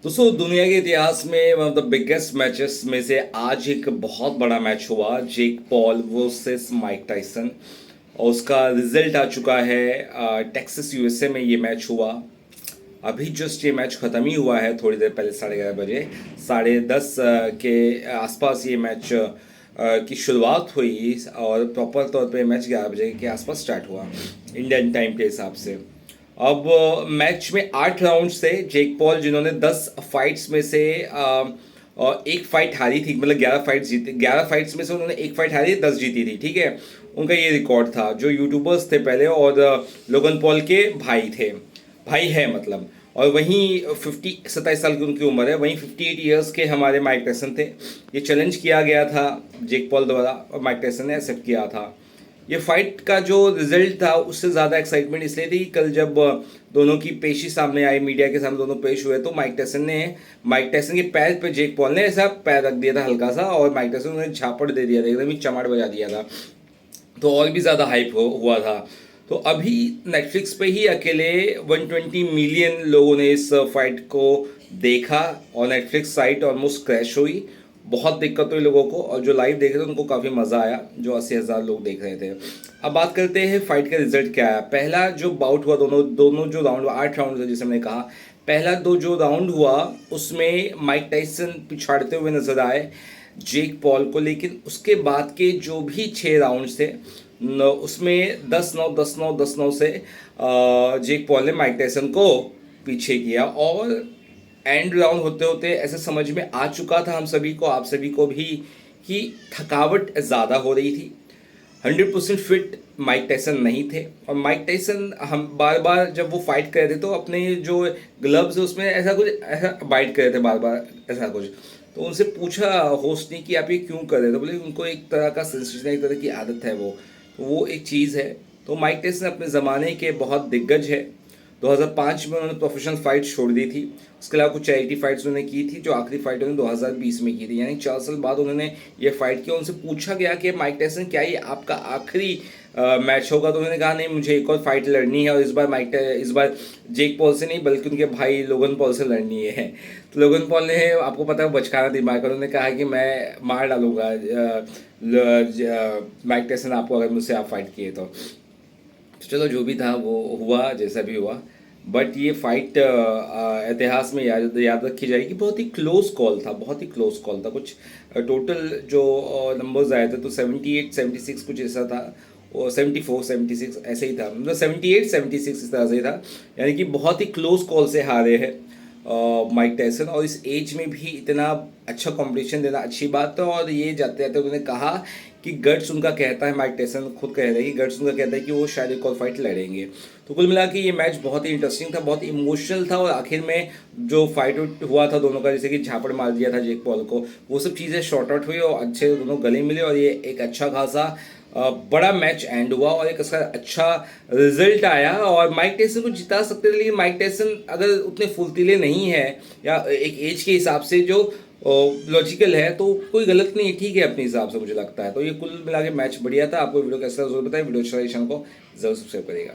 दोस्तों दुनिया के इतिहास में one of the biggest matches में से आज एक बहुत बड़ा मैच हुआ, Jake Paul versus Mike Tyson. और उसका रिजल्ट आ चुका है। टेक्सास यूएसए में ये मैच हुआ। अभी जस्ट ये मैच ख़त्म ही हुआ है, थोड़ी देर पहले 11:30 बजे 10:30 के आसपास ये मैच की शुरुआत हुई और प्रॉपर तौर पे मैच 11 बजे के आसपास स्टार्ट हुआ इंडियन टाइम के हिसाब से। अब मैच में 8 राउंड्स थे। जेक पॉल जिन्होंने 10 फाइट्स में से एक फाइट हारी थी, मतलब 11 फाइट जीते, 11 फाइट्स में से उन्होंने एक फाइट हारी, 10 जीती थी, ठीक है। उनका ये रिकॉर्ड था। जो यूट्यूबर्स थे पहले और लोगन पॉल के भाई थे, भाई है मतलब। और वहीं 27 साल की उनकी उम्र है। वहीं 58 ईयर्स के हमारे माइक टायसन थे। ये चैलेंज किया गया था जेक पॉल द्वारा और माइक टायसन ने एक्सेप्ट किया था। ये फाइट का जो रिजल्ट था उससे ज़्यादा एक्साइटमेंट इसलिए थी, कल जब दोनों की पेशी सामने आई, मीडिया के सामने दोनों पेश हुए, तो माइक टायसन के पैर पे जेक पॉल ने ऐसा पैर रख दिया था हल्का सा, और माइक टायसन ने झापड़ दे दिया था, एकदम ही चमाट बजा दिया था। तो और भी ज़्यादा हाइप हुआ था। तो अभी नेटफ्लिक्स पे ही अकेले 120 मिलियन लोगों ने इस फाइट को देखा और नेटफ्लिक्स साइट ऑलमोस्ट क्रैश हुई। बहुत दिक्कत हुई लोगों को, और जो लाइव देख रहे थे उनको काफ़ी मज़ा आया, जो 80,000 लोग देख रहे थे। अब बात करते हैं फाइट का रिजल्ट क्या है। पहला जो बाउट हुआ, दोनों दोनों जो राउंड हुआ, 8 राउंड थे जैसे मैंने कहा। पहला जो राउंड हुआ उसमें माइक टायसन पिछाड़ते हुए नजर आए जेक पॉल को, लेकिन उसके बाद के जो भी 6 राउंड्स थे उसमें 10-9 10-9 10-9 से जेक पॉल ने माइक टायसन को पीछे किया। और एंड राउंड होते होते ऐसे समझ में आ चुका था हम सभी को, आप सभी को भी, कि थकावट ज़्यादा हो रही थी। 100% फिट माइक टायसन नहीं थे। और माइक टायसन हम बार बार जब वो फाइट कर रहे थे तो अपने जो ग्लव्स है उसमें ऐसा बाइट कर रहे थे बार बार, ऐसा कुछ। तो उनसे पूछा होस्ट ने कि आप ये क्यों कर रहे थे, बोले उनको एक तरह का सेंसेशन, एक तरह की आदत है वो, तो वो एक चीज़ है। तो माइक टायसन अपने ज़माने के बहुत दिग्गज है। 2005 में उन्होंने प्रोफेशनल फाइट छोड़ दी थी। उसके अलावा कुछ चैरिटी फाइट्स उन्होंने की थी, जो आखिरी फाइट उन्होंने 2020 में की थी, यानी 4 साल बाद उन्होंने ये फाइट की। उनसे पूछा गया कि माइक टायसन क्या ये आपका आखिरी मैच होगा, तो उन्होंने कहा नहीं, मुझे एक और फाइट लड़नी है, और इस बार जेक पॉल से नहीं बल्कि उनके भाई लोगन पॉल से लड़नी है। तो लोगन पॉल ने, आपको पता है, बचकाना दिमाग है, उन्होंने कहा कि मैं मार डालूंगा माइक टायसन आपको, अगर मुझसे आप फाइट किए तो चलो जो भी था वो हुआ, जैसा भी हुआ। बट ये फाइट इतिहास में याद रखी जाएगी। बहुत ही क्लोज कॉल था, बहुत ही क्लोज कॉल था। कुछ टोटल जो नंबर्स आए थे तो 78-76 कुछ ऐसा था, और 74-76 ऐसे ही था, मतलब 78-76 इस तरह से ही था। यानी कि बहुत ही क्लोज कॉल से हारे हैं माइक टायसन। और इस एज में भी इतना अच्छा कंपटीशन देना अच्छी बात है। और ये जाते जाते उन्होंने कहा कि गट्स उनका कहता है, माइक टायसन खुद कह रहे हैं कि गट्स उनका कहता है कि वो शायद एक और फाइट लड़ेंगे। तो कुल मिला के ये मैच बहुत ही इंटरेस्टिंग था, बहुत इमोशनल था। और आखिर में जो फाइट हुआ था दोनों का, जैसे कि झापड़ मार दिया था जेक पॉल को, वो सब चीज़ें शॉर्ट आउट हुई और अच्छे दोनों गले मिले, और ये एक अच्छा खासा बड़ा मैच एंड हुआ और एक इसका अच्छा रिजल्ट आया। और माइक टायसन को जिता सकते थे, लेकिन माइक टायसन अगर उतने फुर्तीले नहीं है, या एक एज के हिसाब से जो लॉजिकल है, तो कोई गलत नहीं, ठीक है अपने हिसाब से मुझे लगता है। तो ये कुल मिला के मैच बढ़िया था। आपको वीडियो कैसा जरूर बताएं, वीडियो अच्छा लगे चैनल को जरूर सब्सक्राइब करेगा।